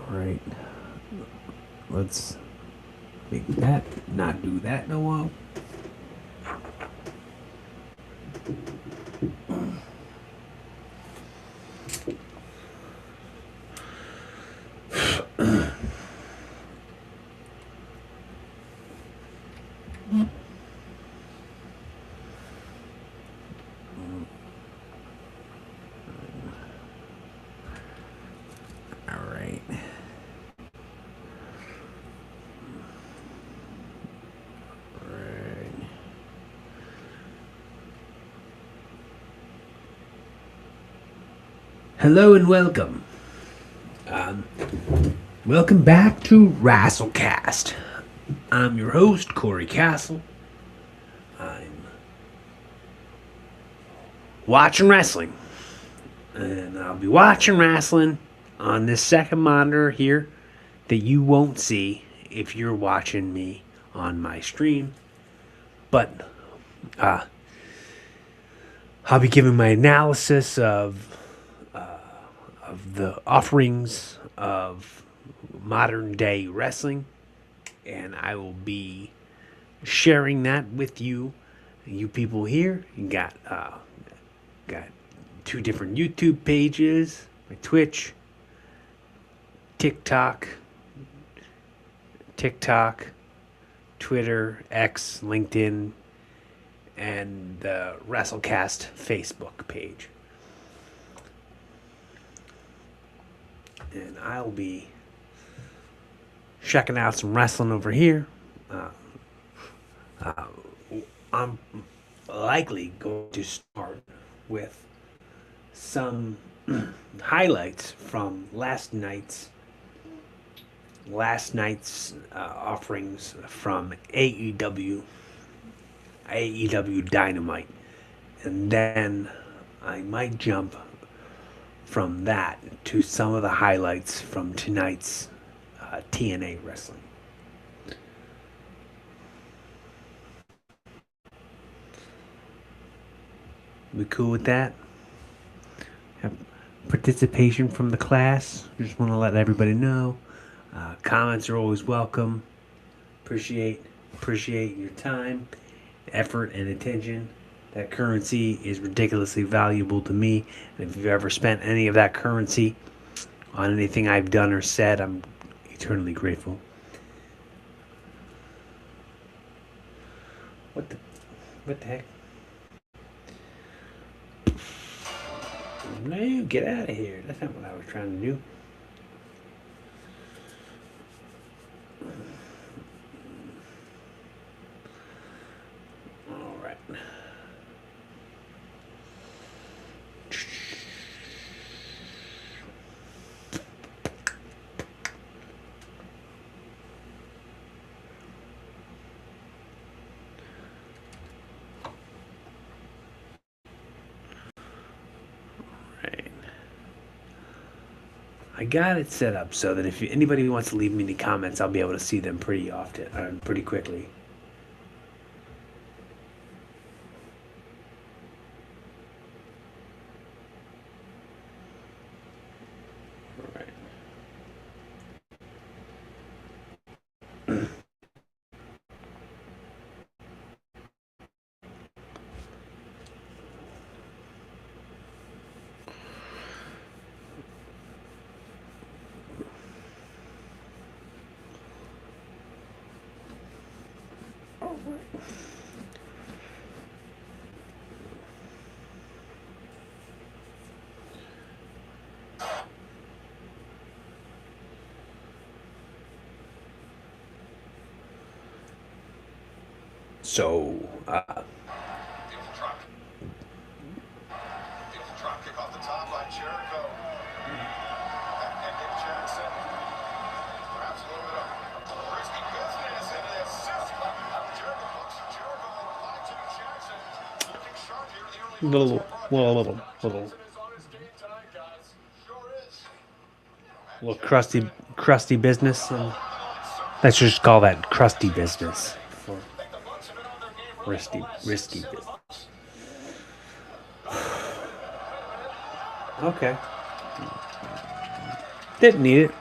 Right. Let's make that not do that no more. All right. Hello and welcome. Welcome back to Rassle Kast. I'm your host, Corey Castle. I'm watching wrestling. And I'll be watching wrestling on this second monitor here that you won't see if you're watching me on my stream. But I'll be giving my analysis of the offerings of modern day wrestling, and I will be sharing that with you, you people here. You got two different YouTube pages, my Twitch, TikTok, Twitter, X, LinkedIn, and the WrestleCast Facebook page. And I'll be checking out some wrestling over here. I'm likely going to start with some highlights from last night's offerings from AEW Dynamite, and then I might jump from that to some of the highlights from tonight's TNA wrestling. We cool with that? Have participation from the class. Just want to let everybody know. Comments are always welcome. Appreciate your time, effort, and attention. That currency is ridiculously valuable to me. And if you've ever spent any of that currency on anything I've done or said, I'm eternally grateful. What the heck? No, get out of here. That's not what I was trying to do. All right. I got it set up so that if anybody wants to leave me any comments, I'll be able to see them pretty often, pretty quickly. All right. So, kick off the top by Jericho. And Nick Jackson. Perhaps a little bit of risky business in the assist. Jericho looks at Jericho applied to Jackson. Looking sharp here in the early little crusty business. Let's just call that crusty business for risky business. Okay. Didn't need it.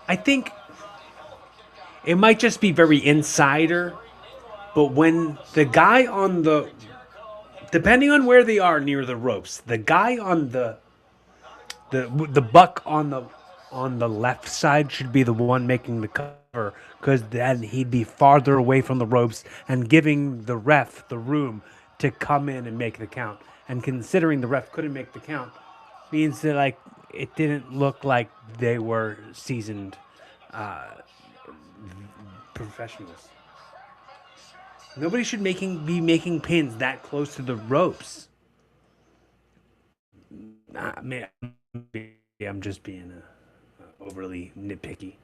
I think it might just be very insider, but when the guy on the, depending on where they are near the ropes, the guy on the buck on the left side should be the one making the cover, because then he'd be farther away from the ropes and giving the ref the room to come in and make the count. And considering the ref couldn't make the count, means that like it didn't look like they were seasoned professionals. Nobody should be making pins that close to the ropes. Man, I'm just being overly nitpicky.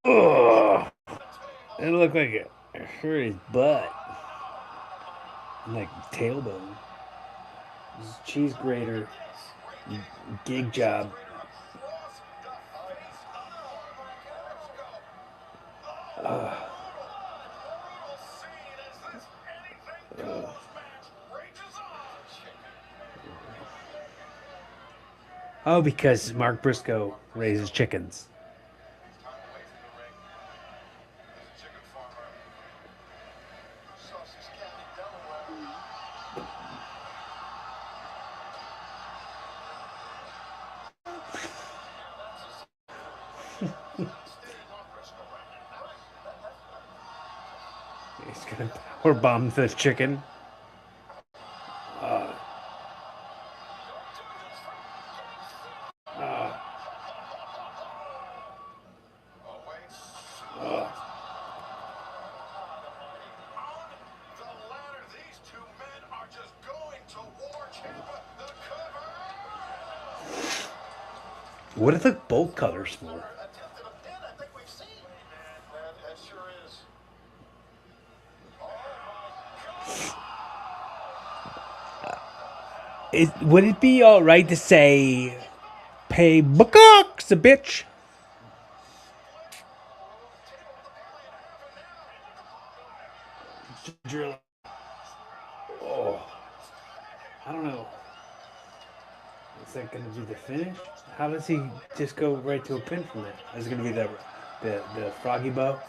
Oh, it looked like it hurt his butt, like tailbone. This cheese grater gig job. Oh, because Mark Briscoe raises chickens. He's gonna power bomb the chicken. Uh, uh, uh. What are the bolt cutters for? Would it be all right to say, "Pay bucks a bitch"? Drill. Oh, I don't know. Is that going to be the finish? How does he just go right to a pin from that? Is it going to be the froggy bow?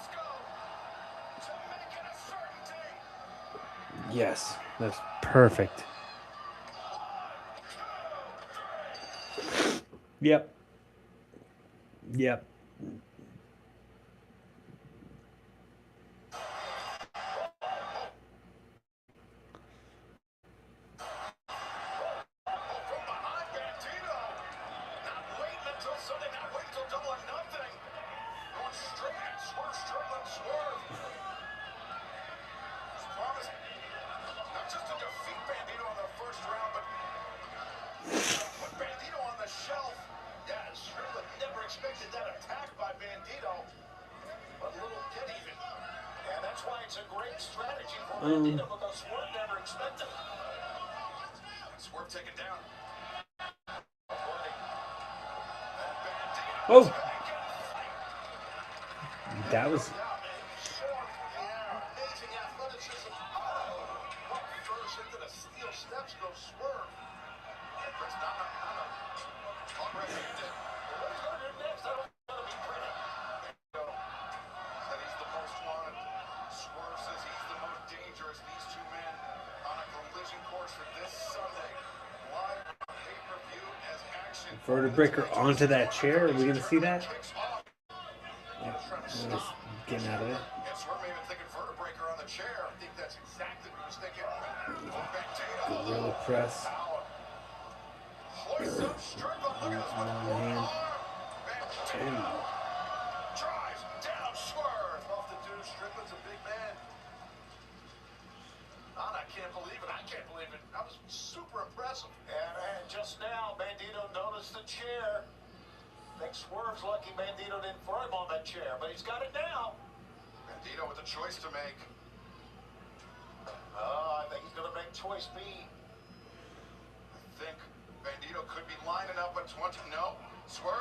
Yes, that's perfect. Yep. Yep. Oh, that was. Vertebraker onto that chair. Are we going to see that? Yeah, just getting out of it. Gorilla press. Swerve's lucky Bandito didn't throw him on that chair, but he's got it now. Bandito with a choice to make. I think he's going to make choice B. I think Bandito could be lining up a 20. No. Swerve.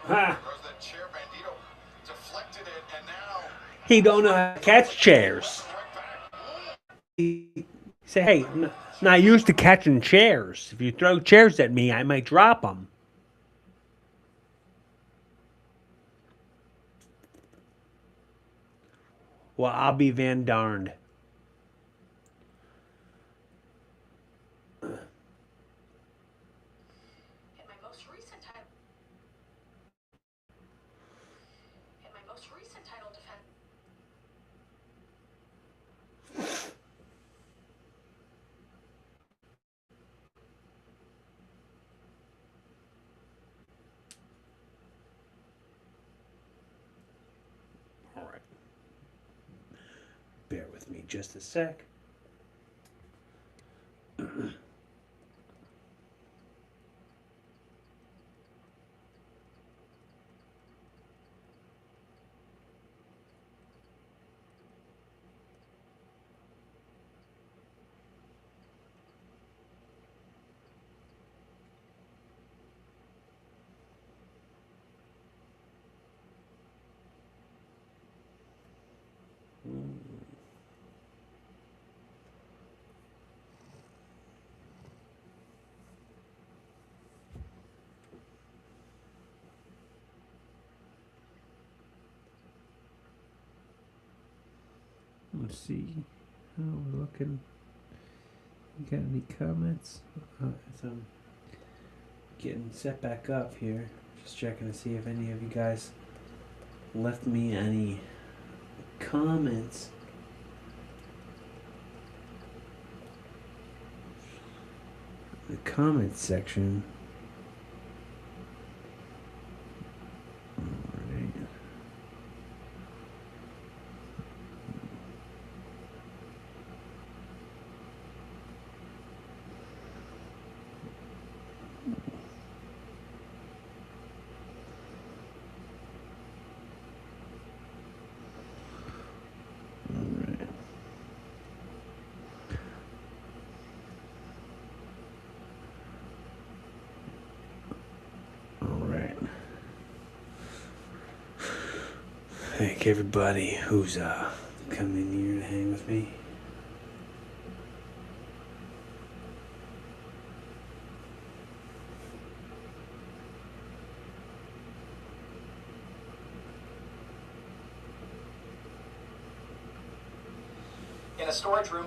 Throws that chair. Bandito deflected it, and now he don't know how to catch chairs. He say, hey, I'm not used to catching chairs. If you throw chairs at me, I might drop them. Well, I'll be Van Darned. All right. Bear with me just a sec. Let's see how we're looking. You got any comments? As I'm getting set back up here, just checking to see if any of you guys left me any comments. The comments section. Thank everybody who's coming in here to hang with me. In a storage room.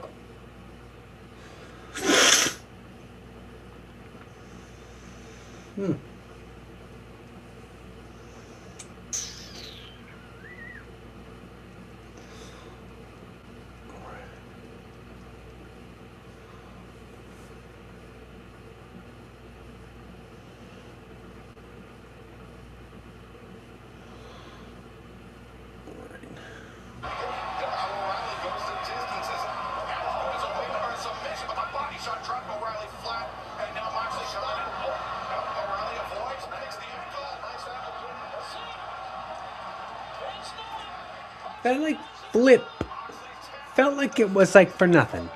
That like flip felt like it was like for nothing.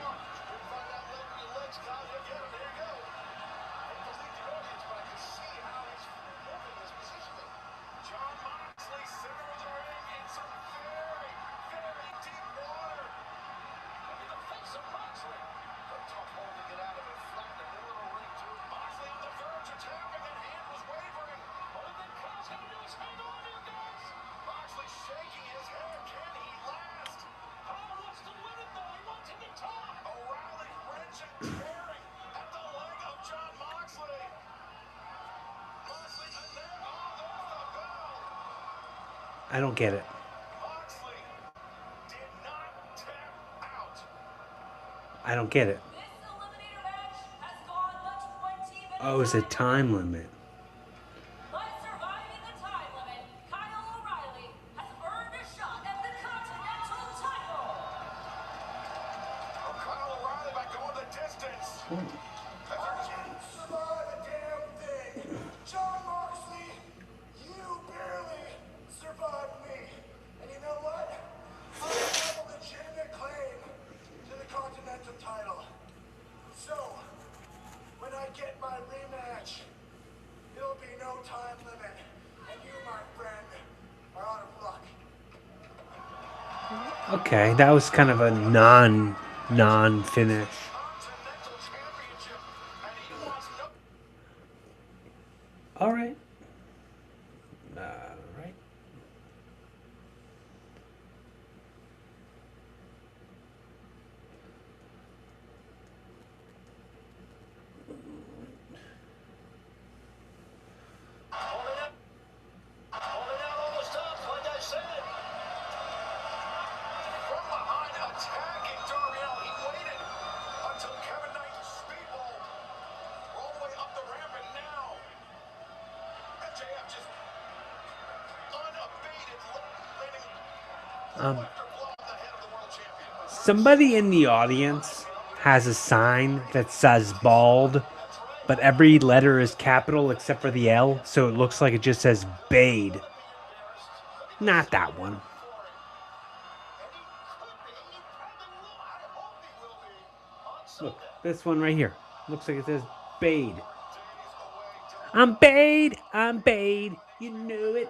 I don't get it. I don't get it. Oh, it's a time limit. By surviving the time limit, Kyle O'Reilly has earned a shot at the Continental title. Oh, Kyle O'Reilly by going the distance. Survive a damn thing. John Moxley Okay, that was kind of a non-finish. Continental Championship, and he wants no. All right. All right. Holding out all the stops, like I said. From behind, attacking Darby Allin. He waited until Kevin Knight speedball all the way up the ramp, and now MJF just unabated, landing blow Um, after blow on the head of the world champion. somebody in the audience has a sign that says bald, but every letter is capital except for the L, so it looks like it just says Bade. Not that one. Look, this one right here. Looks like it says Bade. I'm Bade. I'm Bade. You knew it.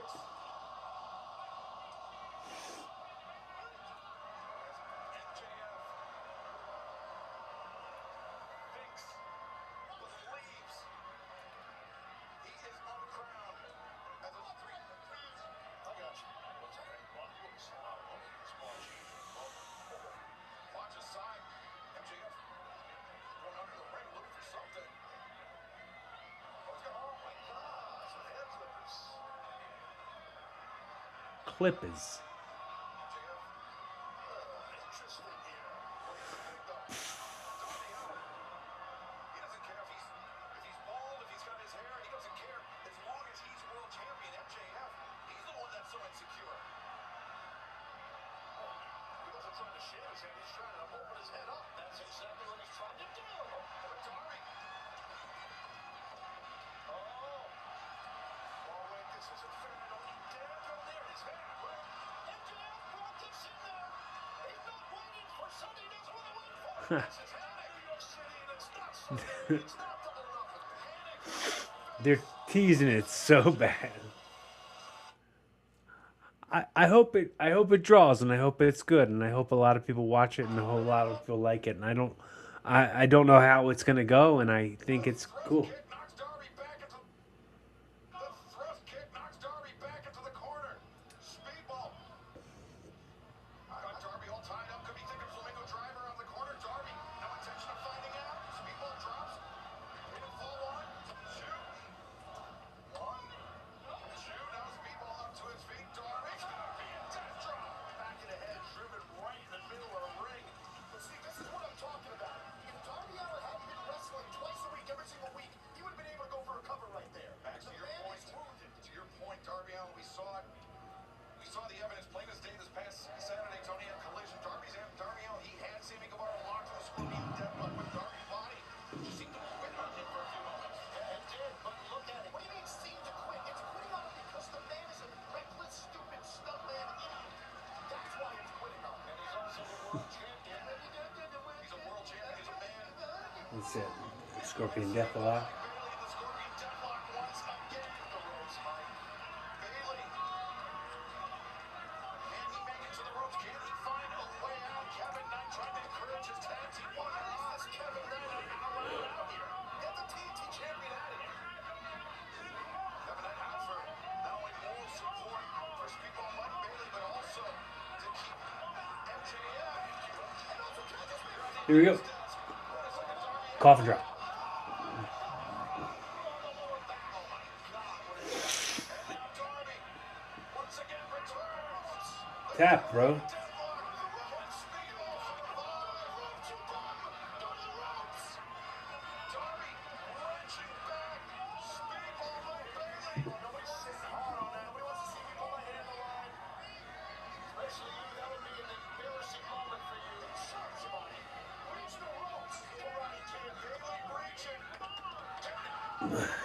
Clippers. That's exactly what he's trying to do. MJF brought this in there. He's not waiting for something he doesn't want to wait for. This is New York City, and it's not Sunday. It's not double nothing. Panic. They're teasing it so bad. I hope it draws, and I hope it's good, and I hope a lot of people watch it, and a whole lot of people like it. And I don't know how it's gonna go, and I think it's cool. Kick knocks Darby back into the thrust kick knocks Darby back into the corner. Speedball. Got Darby all tied up. Could be thinking flamingo driver on the corner. Darby, no intention of finding out. Speedball drops. Pinfall one, two. One, two. Now Speedball up to his feet. Darby's gonna be a death drop. Back of the head, driven right in the middle of the ring. But see, this is what I'm talking about. If Darby Allin hadn't been wrestling twice a week, every single week, he would have been able to go for a cover right there. Back to your point. To your point, Darby Allin, we saw it. We saw the evidence plain as day this past Saturday. Tony had collision. Darby Allin, he had Sammy Guevara locked to a scorpion deadlock, but Darby's body just seemed to quit on him for a few moments. It did, but look at it. What do you mean seemed to quit? It's quitting on him because the man is a reckless, stupid, stuntman idiot. That's why it's quitting on him. And he's also the world champion. He's a world champion. He's a man. That's it. Scorpion Death a lot. Bailey, the scorpion deadlock once again. The ropes, Mike. Bailey. Can he make it to the ropes? Can he find a way out? Kevin Knight trying to encourage his tag team. Why is this Kevin Knight out here? Get the TNT champion out of here. Kevin Knight out for not only moral support for Speedball Mike Bailey, but also to keep MJF. And also, can I just make Here we go. Coffin drop. Darby once again returns. Tap, bro.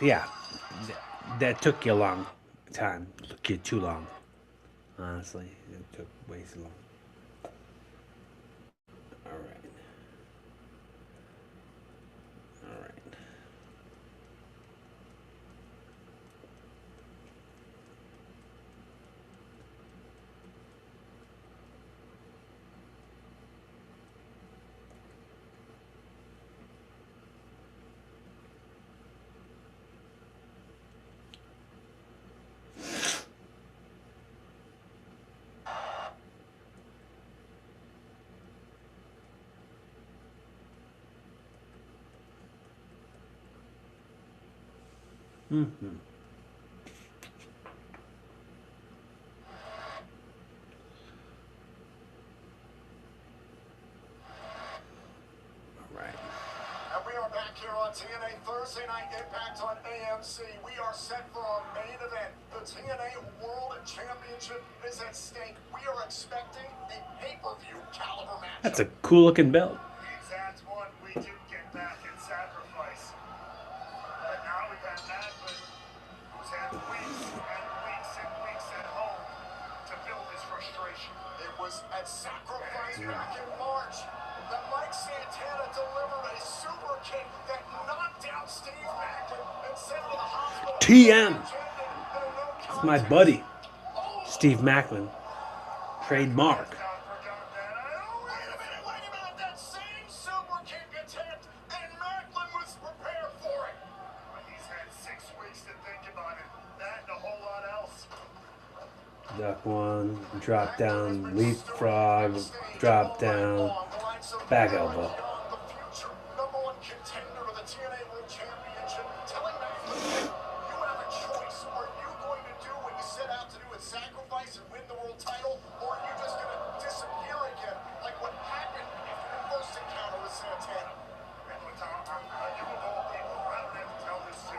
Yeah. That took you a long time. Took you too long. Honestly, it took way too long. All right. All right. Mm-hmm. All right. And we are back here on TNA Thursday Night Impact on AMC. We are set for our main event. The TNA World Championship is at stake. We are expecting a pay-per-view caliber match. That's a cool looking belt. The exact one we did get back in Sacrifice. But now we've had Macklin, who's had weeks and weeks and weeks at home to build his frustration. It was at Sacrifice back in March that Mike Santana delivered a super kick that knocked out Steve Macklin and sent him to the hospital. TM. It's my buddy, Steve Macklin. Trademark. Wait a minute. That same super kick attempt, and Macklin was prepared for it. He's had 6 weeks to think about it. That and a whole lot else. Duck one, drop down, leapfrog, drop down, back elbow. The future #1 contender to the TNA World Championship, telling Macklin, you have a choice. Are you going to do what you set out to do at Sacrifice and win the world title, or are you just going to disappear again, like what happened after your first encounter with Santana? And look, Tom, you of all people, I don't have to tell this to,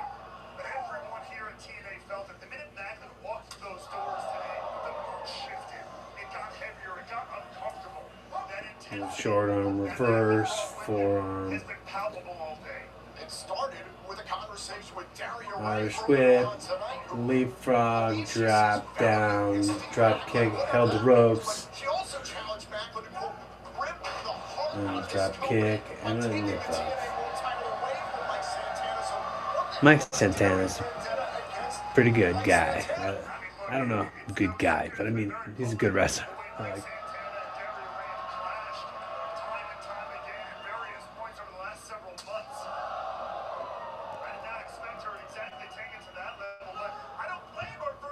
but everyone here at TNA felt that the minute Macklin walked through those doors today, the mood shifted. It got heavier. It got uncomfortable. That intensity, Short arm, reverse, forearm. has been palpable all day. It started with a conversation with Dario Irish Ray whip, earlier on tonight. leapfrog, drop down, drop kick, held the ropes, She also challenged Macklin to quote, grip the heart out of his drop company kick, by and then taking the leapfrog. TNA World title away from Mike Santana. So what the Mike hell is Santana's a Vendetta against pretty good Mike guy. Santana? I don't know, good guy, but I mean, he's a good wrestler. I like. Santana and Derry Rand clashed time and time again at various points over the last several months. I did not expect her to exactly take it to that level, but I don't blame her for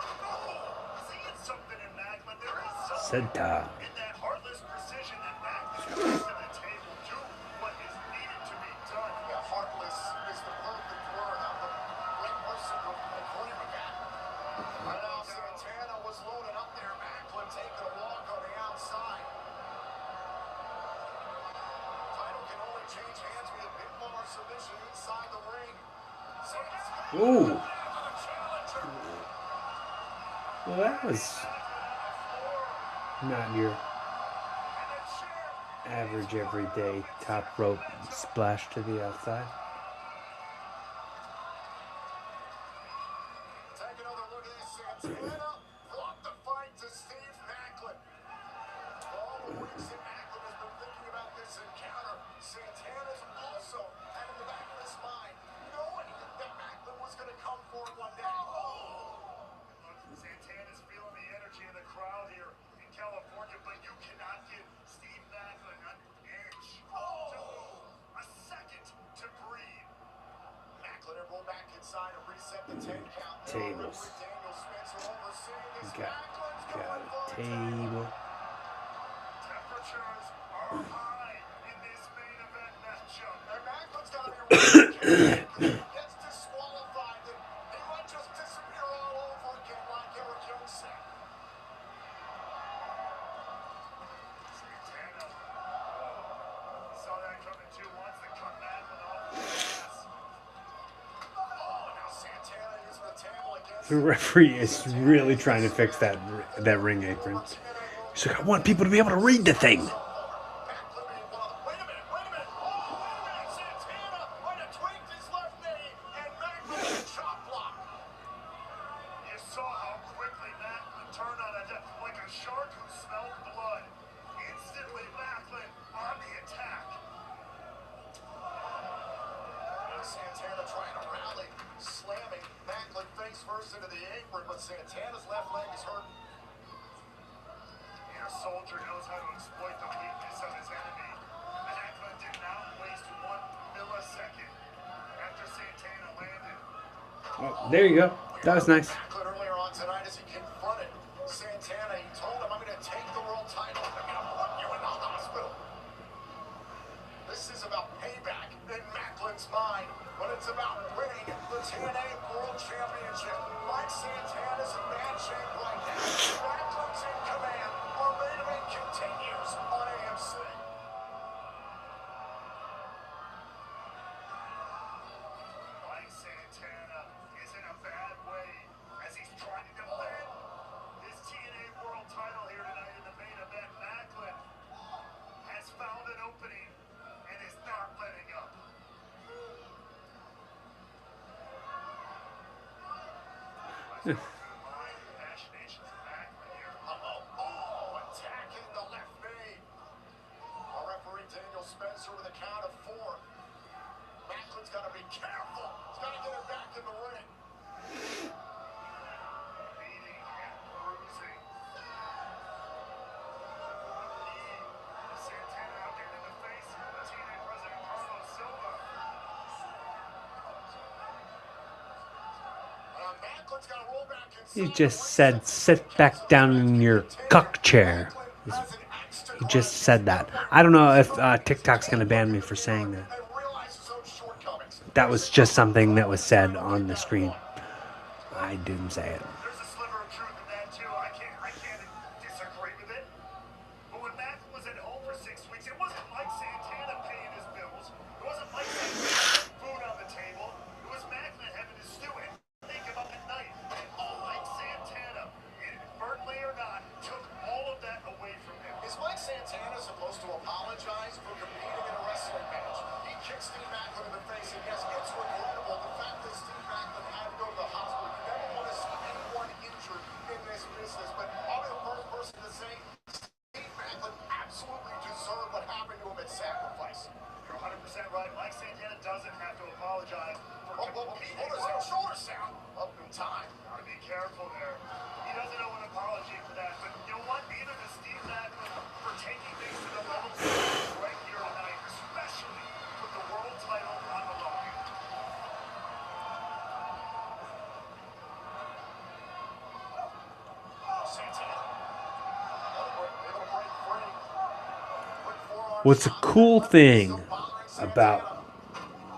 seeing something in Macklin. There is something Senta. in that heartless precision that Macklin brings to the table. Do what is needed to be done. Yeah, heartless is the perfect word. I'm the right person to agree with that. Right now, Santana was loaded up there. Macklin taking a walk on the outside. Title can only change hands via pinfall or submission inside the ring. Ooh. Well, that was not your average everyday top rope splash to the outside. Take another look at this. Santana brought the fight to Steve Macklin. All the weeks that Macklin has been thinking about this encounter, Santana's also had in the back of his mind, knowing that Macklin was going to come for it one day. Look, Santana's feeling the energy of the crowd here in California, but you cannot give Steve Macklin an inch to move, a second to breathe. Macklin had rolled back inside and reset the 10 count. Tables. Daniel Spencer overseeing this. Got Macklin's a going for a table. Temperatures are high in this main event matchup. And Macklin's got to be really careful because if he gets disqualified, then he might just disappear all over again like Eric Young said. Santana saw that coming too. Wants to cut Macklin off the gas. Oh, now Santana using the table against The referee is really trying to fix that ring apron. He's like, I want people to be able to read the thing. Macklin being one of the, wait a minute. Oh, wait a minute. Santana might have tweaked his left knee and Macklin with a chop block. You saw how quickly Macklin turned on a like a shark who smelled blood. Instantly, Macklin on the attack. Santana trying to rally, slamming Macklin face first into the apron, but Santana's left leg is hurt. A soldier knows how to exploit the weakness of his enemy. Macklin did not waste 1 millisecond after Santana landed. Oh, there you go. That was nice. Macklin earlier on tonight as he confronted Santana, he told him, I'm going to take the world title. I'm going to put you in the hospital. This is about payback in Macklin's mind, but it's about winning the TNA World Championship. Machinations back here. Oh, attacking the left knee. Our referee Daniel Spencer with a count of 4. Macklin's got to be careful. He's got to get it back in the ring. Beating and bruising. Santana out there in the face. TNA President Carlos Silva. Macklin's got to roll back inside. He just said, sit back down in your cuck chair. He just said that. I don't know if TikTok's going to ban me for saying that. That was just something that was said on the screen. I didn't say it. There's a sliver of truth in that too. I can't disagree with it. But when Macklin was at home for 6 weeks, it wasn't Mike Santana paying his bills. It wasn't Mike Santana putting food on the table. It was Macklin having to stew it, think about at night. And Mike Santana, inadvertently or not, took all of that away from him. Is Mike Santana supposed to apologize for competing in a wrestling match? He kicked Steve Macklin in the face, and yes, it's regrettable. The fact that Steve Macklin had to go to the hospital. You never want to see anyone injured in this business, but I'll be the first person to say Steve Macklin absolutely deserved what happened to him at Sacrifice. You're 100% right. Mike Santana doesn't have to apologize for shoulder sound up in time. Gotta be careful there. He doesn't owe an apology for that, but you know what? Neither does Steve Macklin for taking things to the level right here tonight, especially with the world title on the line. Santana. It'll break free. Quick forearm What's a shot. cool thing Bothering about Santana.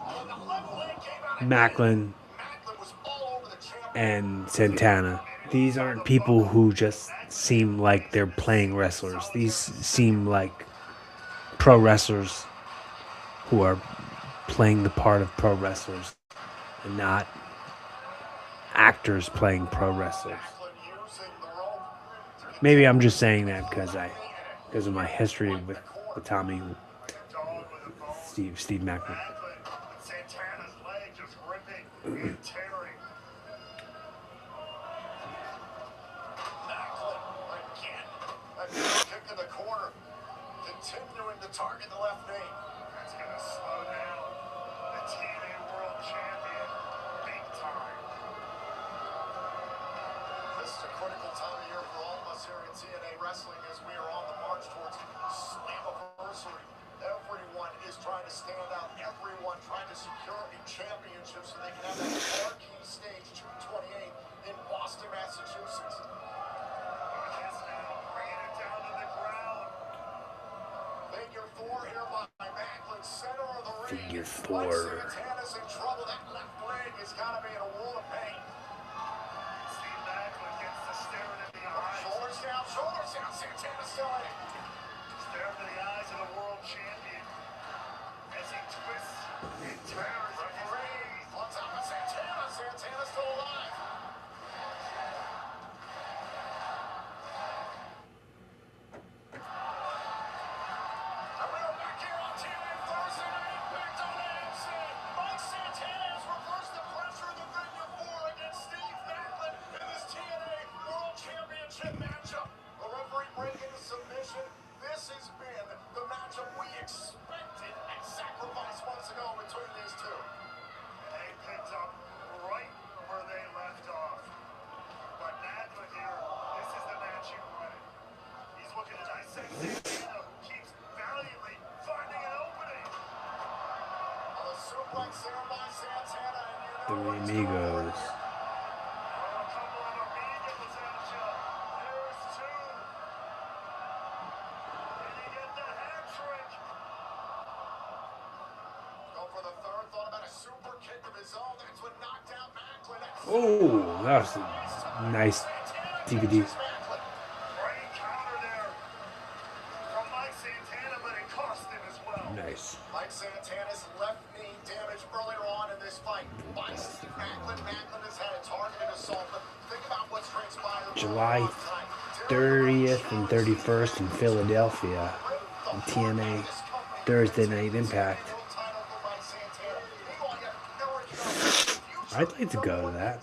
Oh, the left leg came out again. Macklin Macklin was all over the champion. and Santana, these aren't people who just seem like they're playing wrestlers. These seem like pro wrestlers who are playing the part of pro wrestlers and not actors playing pro wrestlers. Macklin using the rope. Maybe I'm just saying that because of my history with Tommy, Dog with a bone. Steve Macklin. Macklin with Santana's leg just ripping and tearing. Macklin again. A kick in the corner. Continuing to target the left knee. That's going to slow down the TNA World Champion big time. This is a critical time of year for all of us here at TNA Wrestling as we are on the march towards Slammiversary. Everyone is trying to stand out. Everyone trying to secure a championship so they can have that marquee stage June 28th in Boston, Massachusetts. Yes, now bringing it down to the ground. Figure 4 here by Macklin, center of the ring. Figure Mike 4. Santana's in trouble. That left leg has got to be in a world of pain. Steve Macklin gets the stare in the eyes. Shoulders down, shoulders down. Santana still in it. Stare into the eyes of the world champion as he twists and turns. Referee on top of Santana. Santana's still alive. And we are back here on TNA Thursday Night Impact on AMC. Mike Santana has reversed the pressure in the Figure 4 against Steve Macklin in this TNA World Championship matchup. The referee breaking the submission. This has been the matchup we expected at Sacrifice months ago between these two. And they picked up right where they left off. But Macklin here, this is the match he wanted. He's looking to dissect Santana, who keeps valiantly finding an opening. On the suplex there by Santana, and you know Three what he's doing over amigos. here. A couple of amigos out ya. There's 2. Did he get the hat trick? Go for the third. Thought about a super kick of his own. That's what knocked out Macklin. Oh, that was a nice DVD. Great counter there from Mike Santana, but it cost him as well. Nice. Mike Santana's left knee damaged earlier on in this fight by Steve Macklin. Macklin has had a targeted assault, but think about what's transpired. July 30th and 31st in Philadelphia on TNA Thursday Night Impact. I'd like to go to that.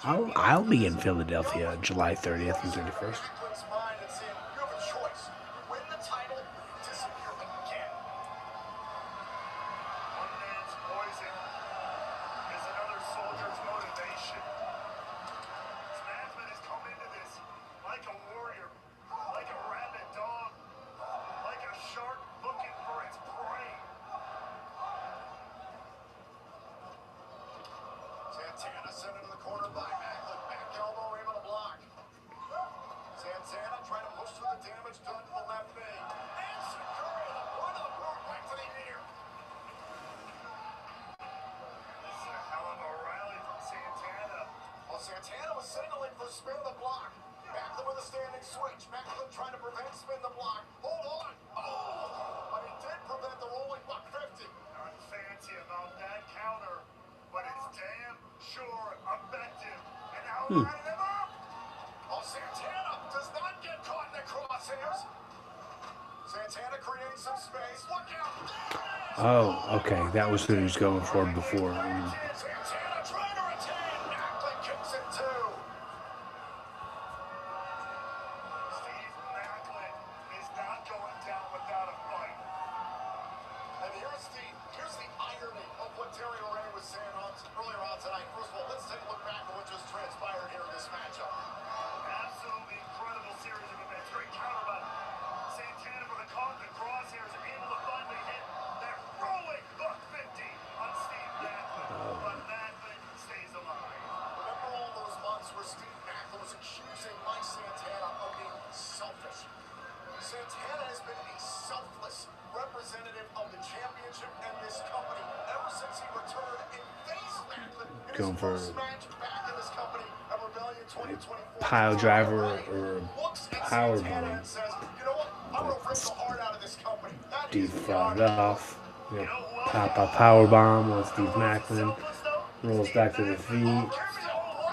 I'll be in Philadelphia July 30th and 31st. Macklin's mind and saying, you have a choice. Win the title, disappear again. One man's poison is another soldier's motivation. Macklin has come into this like a warrior, like a rabid dog, like a shark looking for its prey. Santana sent into the corner by Macklin. Back elbow able to block. Santana trying to push through the damage done to the left knee. And Sakura, the point of the boot back to the ear. This is a hell of a rally from Santana. Well, Santana was signaling for spin the block. Macklin with a standing switch. Macklin trying to prevent spin the block. Hold on. Oh! But he did prevent the rolling buck 50. Not fancy about that counter, but it's damn sure effective. And now lining him up. Oh, Santana does not get caught in the crosshairs. Santana creates some space. Look out. Oh, okay. That was who he was going for before. Santana trying to retain. Macklin kicks it too. Steve Macklin is not going down without a fight. And here's the irony of what Terry Ray was saying earlier on tonight. First of all, let's take a look back at what just transpired here in this matchup. Absolutely incredible series of events. Great counter by Santana for the caught in the crosshairs, able to finally hit that rolling buck 50 on Steve Macklin. But Macklin stays alive. Remember all those months where Steve Macklin was accusing Mike Santana of being selfish? Santana has been a selfless representative of the championship and this company ever since he returned and faced Macklin in his Going for first match back in this company at Rebellion 2024. pile driver or Looks at power Santana bomb. and says, you know what? I'm going to rip the heart out of this company. That Steve is fought beyond it off. Yep. Pop a power bomb on Steve Macklin. Rolls back to the feet.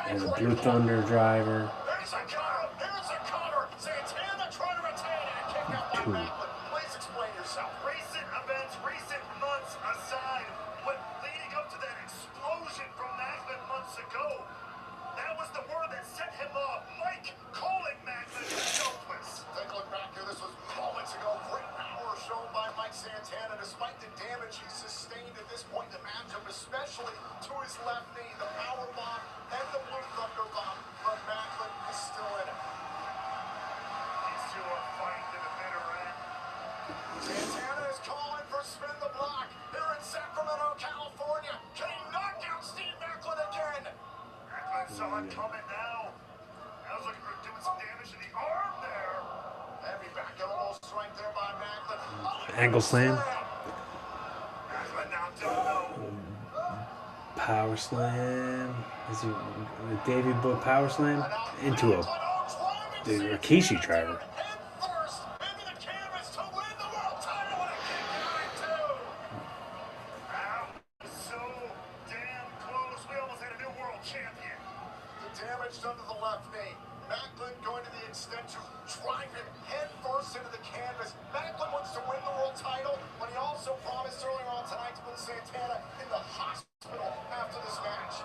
And the Blue Thunder driver. There's a cover. There's a cover. Santana trying to retain and kick out by Two. Macklin. Please explain yourself. Recent events, recent months aside, but leading up to that explosion from Macklin months ago, that was the word that set him off. Mike calling Macklin selfless. Take a look back here. This was moments ago. Great power shown by Mike Santana despite the damage he sustained at this point in the matchup, especially to his left knee. The power bomb and the Blue Thunder bomb. But Macklin is still in it. These two are fighting to the bitter end. Santana is calling for spin the block here in Sacramento, California. Can he knock out Steve Macklin again? Macklin saw it coming now. I was looking for doing some damage to the arm there. Heavy back elbow strike there by Macklin. Ankle slam. Macklin now don't know. Power slam. Is it a Davey Boy power slam? Into a Rikishi driver. Head first into the canvas to win the world title and a kick out at two. Wow, so damn close. We almost had a new world champion. The damage done to the left knee. Macklin going to the extent to drive him head first into the canvas. Macklin wants to win the world title, but he also promised earlier on tonight to put Santana in the hospital after this match.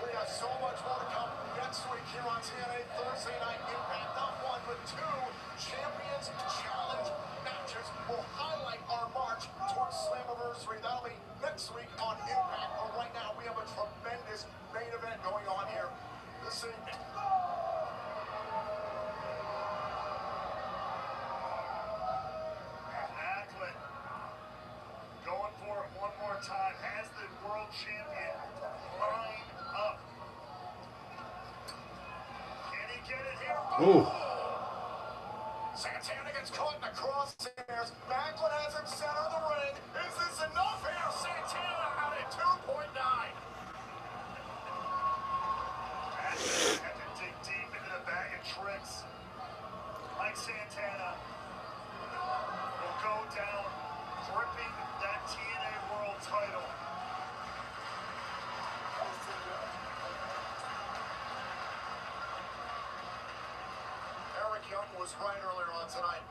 We have so much more to come next week here on TNA Thursday Night Impact. Not one, but two Champions Challenge matches will highlight our march towards Slammiversary. That'll be next week on Impact. But right now, we have a tremendous main event going on here this evening. Macklin going for it one more time. Has the world champion lined up. Can he get it here? Ooh. Santana gets caught in the crosshairs. Macklin has him center of the ring. Is this enough here? Santana out at 2.9. Macklin had to dig deep into the bag of tricks. Mike Santana will go down gripping that TNA World title. Eric Young was right earlier on tonight.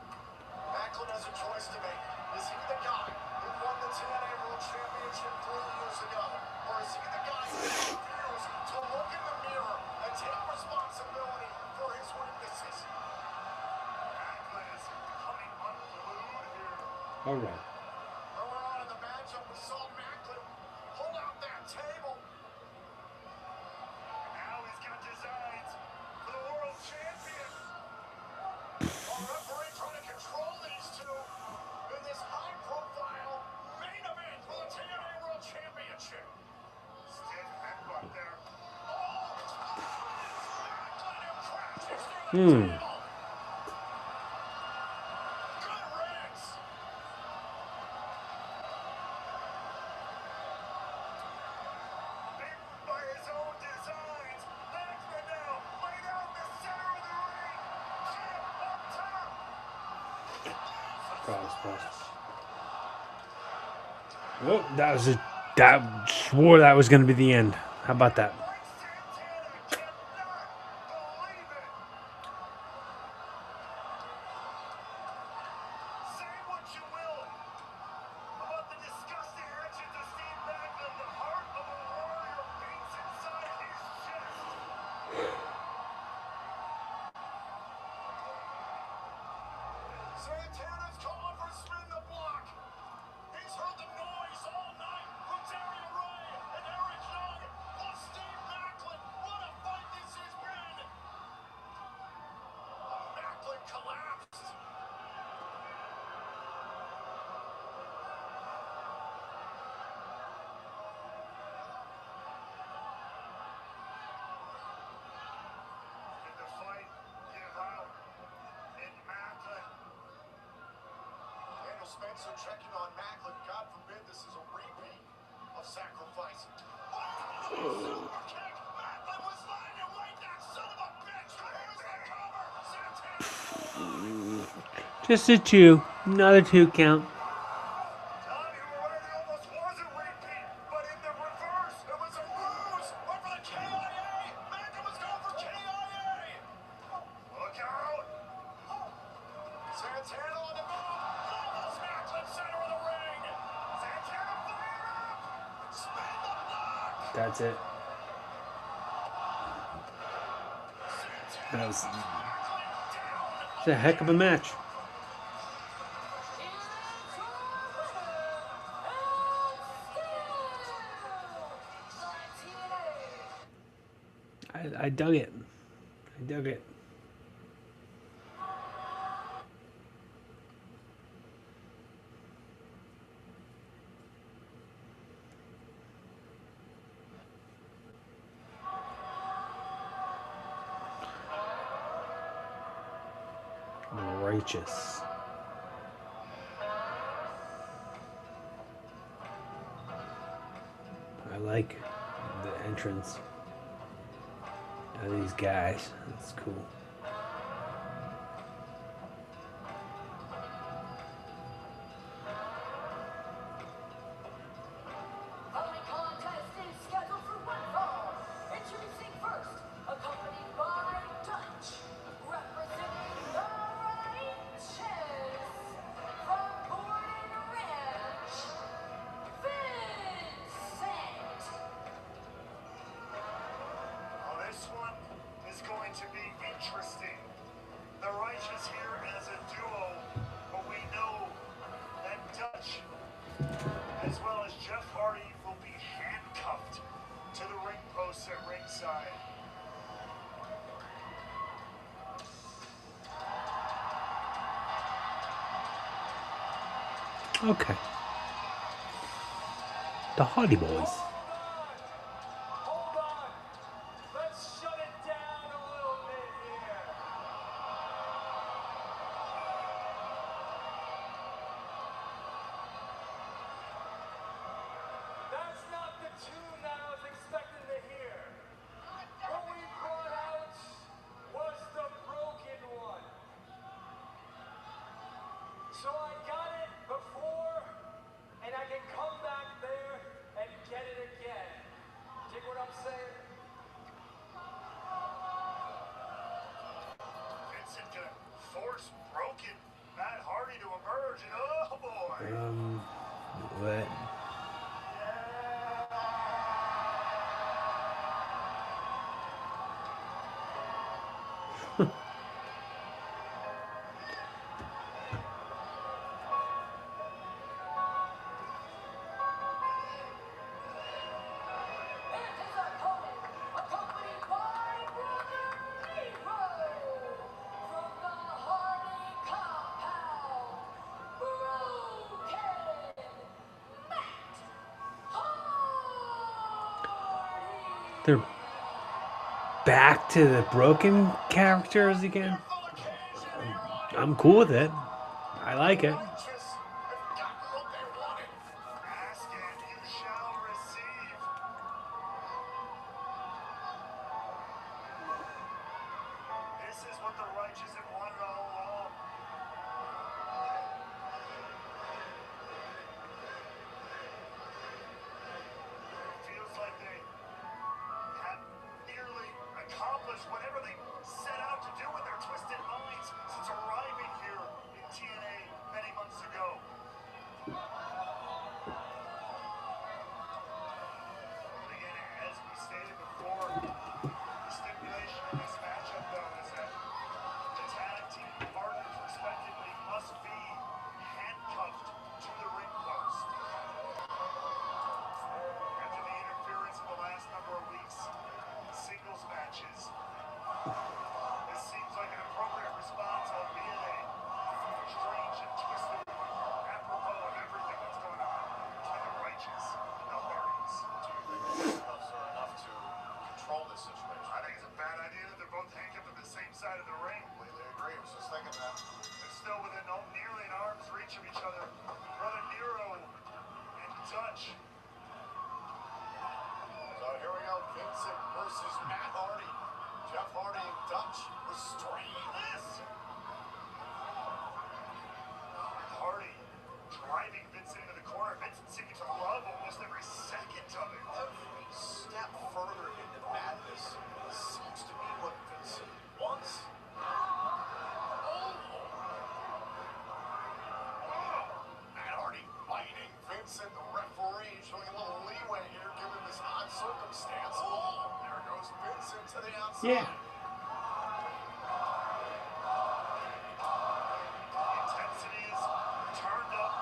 Macklin has a choice to make. Is he the guy who won the TNA World Championship 3 years ago? Or is he the guy who refused to look in the mirror and take responsibility for his weaknesses? Macklin is coming unglued here. All right. Earlier on in the matchup, we saw Macklin pull out that table. Now he's got designs for the world champion. Our referee trying to control these two in this high-profile main event for the TNA World Championship. Stiff headbutt there. Macklin who crashes through the table. Good riddance. Bitten by his own designs. Macklin now laid out in the center of the ring. Champ up top. Oh, that was a. That swore that was going to be the end. How about that? Mike Santana cannot believe it. Say what you will about the disgusting actions of Steve Macklin. The heart of a warrior beats inside his chest. Santana's calling for spin the block. He's heard the noise all night from Darian Ray and Eric Young, plus Steve Macklin. What a fight this has been. Macklin collapsed. Did the fight give out in Macklin? Daniel Spencer checking on Macklin. God forbid this is a repeat of sacrifice. Super kick. Macklin was lying in wait. That son of a bitch. Here's the cover. Santana. Just a two. Another 2 count. Tommy O'Reilly almost was a repeat, but in the reverse, it was a lose. Went for the KIA. Macklin was going for KIA. Look out! Santana on the move. Levels Macklin center of the ring. Santana fired up! Spin the block. That's it. That was it's a heck of a match. I dug it. I dug it. Righteous. I like the entrance of these guys. That's cool. Following contest is scheduled for one fall. Introducing first, accompanied by Dutch, representing the Righteous from Gordon Ranch, Vincent. Oh, this one is going to be interesting. The Righteous here as a duo, but we know that Dutch, as well as Jeff Hardy, will be handcuffed to the ring posts at ringside. Okay. The Hardy Boys. Hold on. Let's shut it down a little bit here. That's not the tune that I was expecting to hear. What we brought out was the broken one. So I got it before, and I can come back there and get it again. Dig what I'm saying? Vincent gonna force broken Matt Hardy to emerge, and oh boy! What? And his opponent, accompanied by Brother Nero from the Hardy compound, Broken Matt Hardy. They're back to the broken characters again. I'm cool with it. I like it. Righteous have gotten what they wanted. Ask and you shall receive. This is what the righteous have wanted all along. It feels like they have nearly accomplished whatever they set out to do with their twisted minds since arriving here in TNA many months ago. But again, as we stated before, the stipulation in this matchup, though, is that the tag team partners, respectively, must be handcuffed to the ring post. After the interference of the last number of weeks, singles matches, this seems like an appropriate response, albeit a strange and twisted one, apropos of everything that's going on between the righteous and the Hardys. Do you think the handcuffs are enough to control this situation? I think it's a bad idea that they're both handcuffed at the same side of the ring. Completely agree. I was just thinking that. They're still within nearly an arm's reach of each other. Brother Nero and Dutch. So here we go. Vincent versus Matt Hardy. Jeff Hardy and Dutch restraining this. Hardy driving Vincent into the corner. Vincent seeming to love almost every second of it. Every step further into madness seems to be what Vincent wants. Matt Hardy biting Vincent, the referee, showing a little leeway here given this odd circumstance. Oh, there goes Vincent to the outside. Yeah. The intensity is turned up.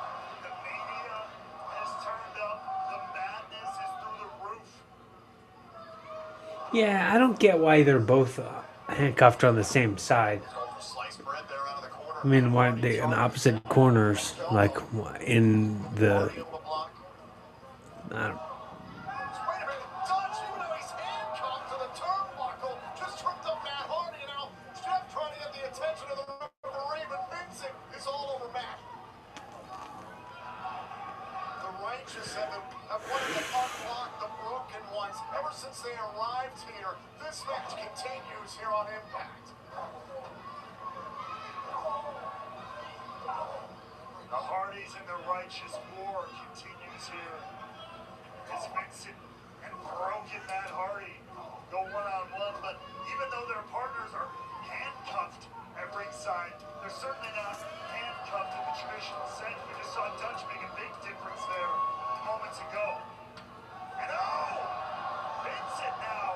The mania has turned up. The madness is through the roof. Yeah, I don't get why they're both handcuffed on the same side. Going for sliced bread there out of the corner. I mean, why they in opposite corners, like in the. Hardy able to block. I don't, Wait a minute, Dutch, even though he's handcuffed to the turnbuckle, just tripped up Matt Hardy. Now, Jeff trying to get the attention of the referee, but Vincent is all over Matt. The righteous have wanted to unlock the broken ones ever since they arrived here. This match continues here on Impact. The Hardys and the righteous war continues here. As Vincent and broken Matt Hardy go one-on-one, but even though their partners are handcuffed at ringside, they're certainly not handcuffed in the traditional sense. We just saw Dutch make a big difference there moments ago. And oh! Vincent now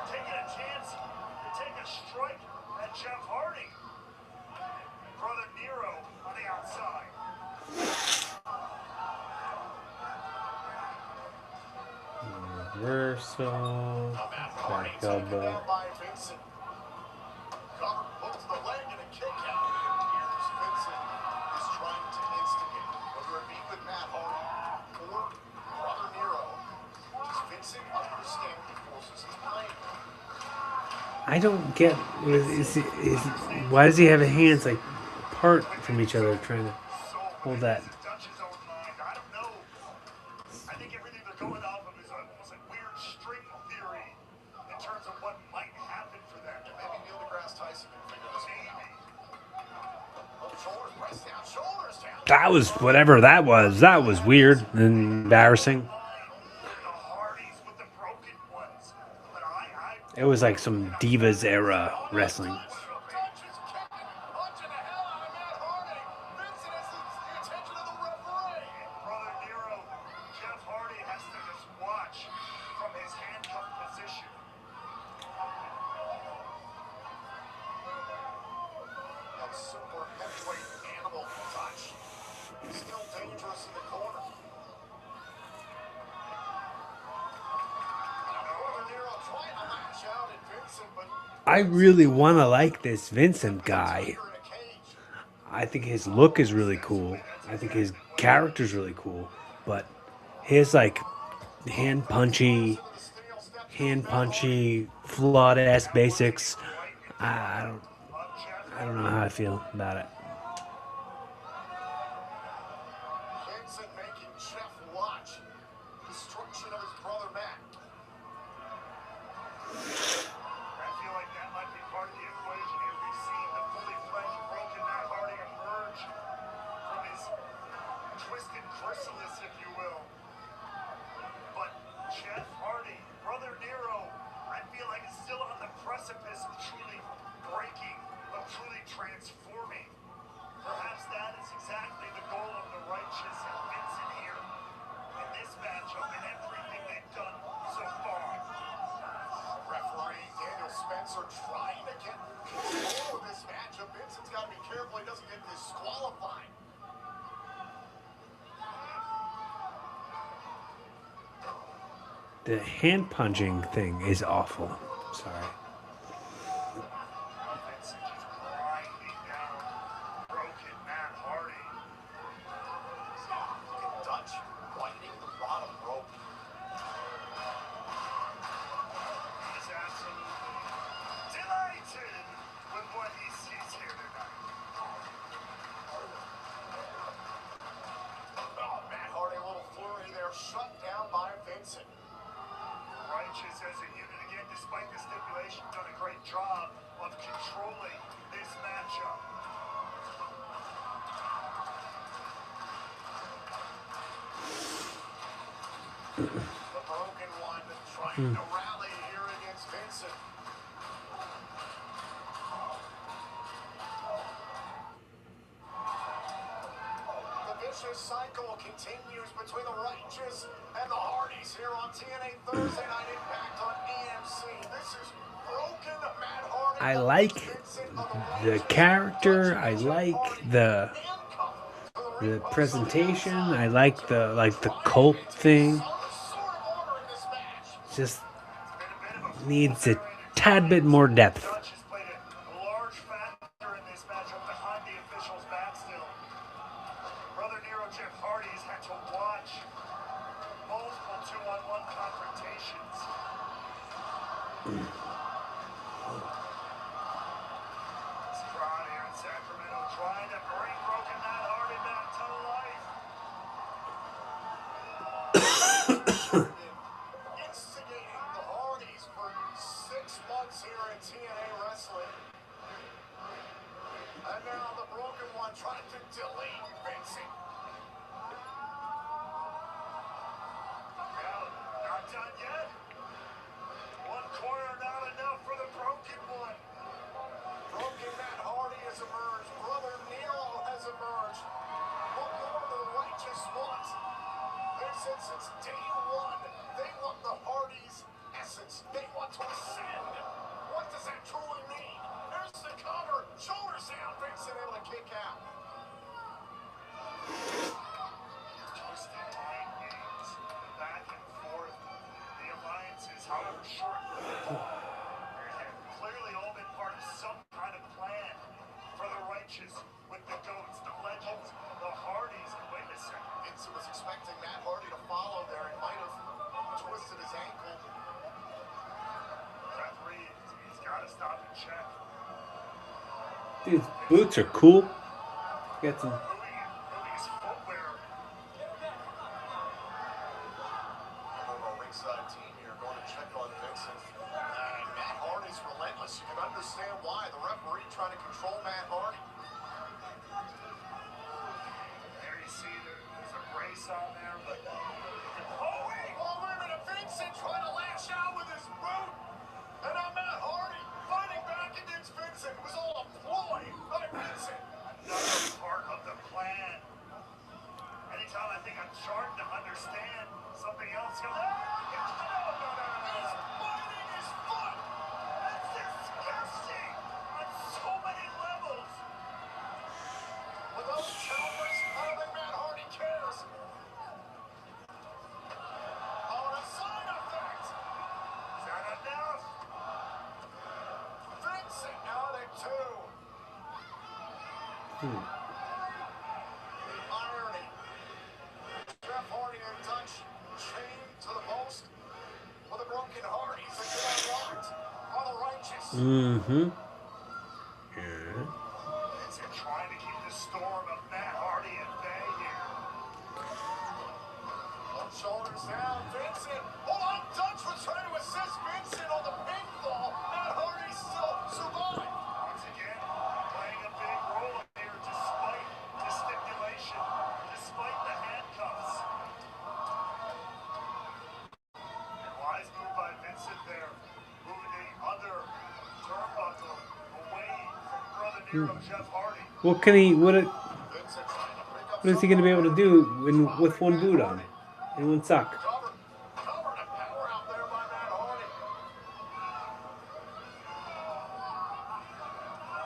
taking a chance to take a strike at Jeff Hardy. Brother Nero on the outside. reversal. Matt Hardy Back taken elbow. down by Vincent. Cover, hook to the leg and a kick out. It appears Vincent is trying to instigate. Whether it be with Matt Hardy or Brother Nero, does Vincent understand the forces he's playing? I don't get. Why does he have his hands like apart from each other, trying to hold that? Dutch's own mind. I don't know. I think everything they're going off of is almost like weird string theory in terms of what might happen for them. Maybe Neil deGrasse Tyson can figure this one Maybe. out. Shoulders pressed down, shoulders down. That was whatever that was. That was weird and embarrassing. The Hardys with the broken ones. But It was like some Divas era wrestling. Dutch is kicking, punching the hell out of Matt Hardy. Vincent has the attention of the referee. of super heavyweight animal touch. Still dangerous in the corner. Northern Nero trying to lash out at Vincent, but I really want to like this Vincent guy. under in a cage. I think his look is really cool. I think his character's really cool. But his like hand punchy, flawed ass basics. I don't I don't know how I feel about it. Vincent making Jeff watch destruction of his brother Matt. I feel like that might be part of the equation here. We've seen the fully fledged broken Matt Hardy emerge from his twisted chrysalis, if you will. But Jeff Hardy, brother Nero, I feel like is still on the precipice of truly breaking, of truly transforming. Perhaps that is exactly the goal of the Righteous and Vincent here in this matchup and everything they've done so far. Referee Daniel Spencer trying to get control of this matchup. Vincent's got to be careful he doesn't get disqualified. The hand punching thing is awful. Sorry. Vincent just grinding down broken Matt Hardy. Look at Dutch biting the bottom rope. He's absolutely delighted with what he sees here tonight. Oh, Matt Hardy, a little flurry there, shut down by Vincent. Righteous as a unit again, despite the stipulation, done a great job of controlling this matchup. The broken one trying to rally here against Vincent. The vicious cycle continues between the Righteous and the Hardys here on TNA Thursday Night Impact on AMC. This is broken Matt Hardy. I like the character. I like the presentation. I like the cult thing. Just needs a tad bit more depth. Dutch has played a large factor in this matchup behind the officials' back still. Brother Nero Jeff Hardy has had to watch multiple 2-on-1 confrontations. This crowd here in Sacramento trying to bring broken Matt Hardy back to life. Instigating the Hardys for 6 months here in TNA Wrestling. And now the broken one trying to delete Vincent. Well, not done yet. One corner not enough for the broken one. Broken Matt Hardy has emerged. Brother Nero has emerged. What more do the Righteous want? They've said since day one, they want the Hardys' essence. They want to ascend. What does that truly mean? There's the cover. Shoulders down. Vincent able to kick out. Twisted mind games, back and forth. The alliances, however short-lived, have clearly all been part of some kind of plan for the Righteous with the Goats, the Legends, the Hardys. And wait a second. Vincent was expecting Matt Hardy to follow there and might have twisted his ankle. Referee, he's got to stop and check. Dude's boots are cool. Got some. Moving his footwear. Our ringside team here going to check on Vincent. And Matt Hardy's relentless. You can understand why. The referee trying to control Matt Hardy. There you see there's a brace on there, but oh wait a minute, Vincent trying to lash out with his boot, And now Matt Hardy fighting back against Vincent. It was all a ploy by Vincent. another part of the plan. Anytime I think I'm starting to understand something else goes, no. He's biting his foot. That's disgusting on so many levels. Vincent out at 2. The irony. Jeff Hardy and Dutch chained to the post with a broken heart. He's a good unlocked on the righteous. Mm-hmm. Vincent trying to keep the storm of Matt Hardy at bay here. Both shoulders down. Vincent. Hold on. Dutch was trying to assist Vincent on the pinfall. Matt Hardy still survived. Once again, playing a big role here despite the stipulation, despite the handcuffs. And wise move by Vincent there, moving the other turnbuckle away from Brother Nero, Jeff Hardy. What can he? What? Vincent trying to pick up What is he going to be able to do with one boot on and one sock? cover. Cover to power out there by Matt Hardy.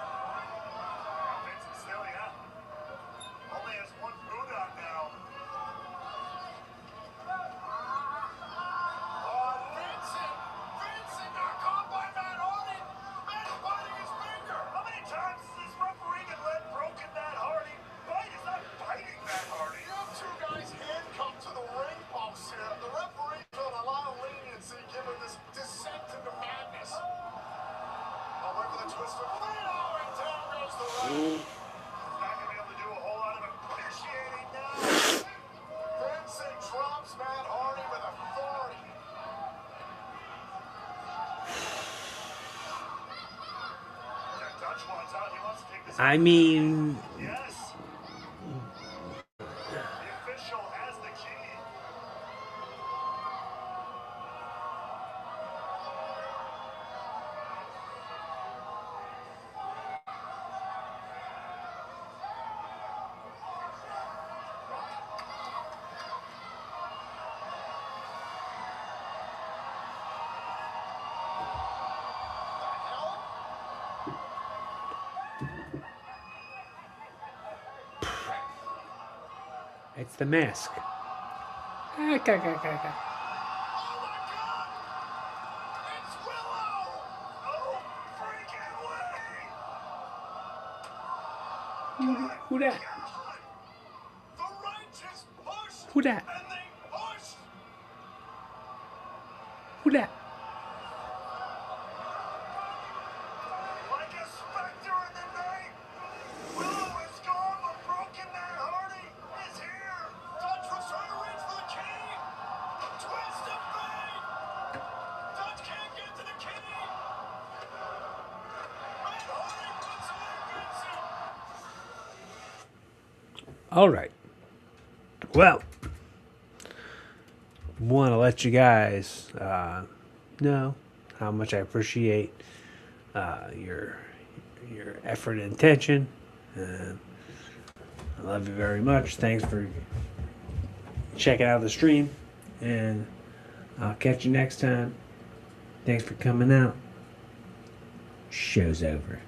Now Vincent still, only has one boot on now. Vincent. Vincent got caught by Matt Hardy. Matt biting his finger. How many times has this referee can let broken Matt Hardy bite? He's not biting Matt Hardy. You have two guys handcuffed to the ring post here. The referee showed a lot of leniency given this descent into madness. Oh, look for the twist of fate. Oh, and down goes the ref. He's not going to be able to do a whole lot of appreciating now. Vincent drops Matt Hardy with authority. Dutch wants out. He wants to take this. I mean, Yes. The official has the key. it's the mask. Oh my God! It's Willow! Oh, freaking way! Who that? God. The righteous pushed. Who that? And they pushed. Who that? Like a specter in the night. Willow is gone, but broken Matt Hardy is here. Dutch was trying to reach for the key. Twist of fate. Dutch can't get to the key. Matt Hardy puts away Vincent. All right. Well, want to let you guys know how much I appreciate your effort and attention. I love you very much. Thanks for checking out the stream, and I'll catch you next time. Thanks for coming out. Show's over.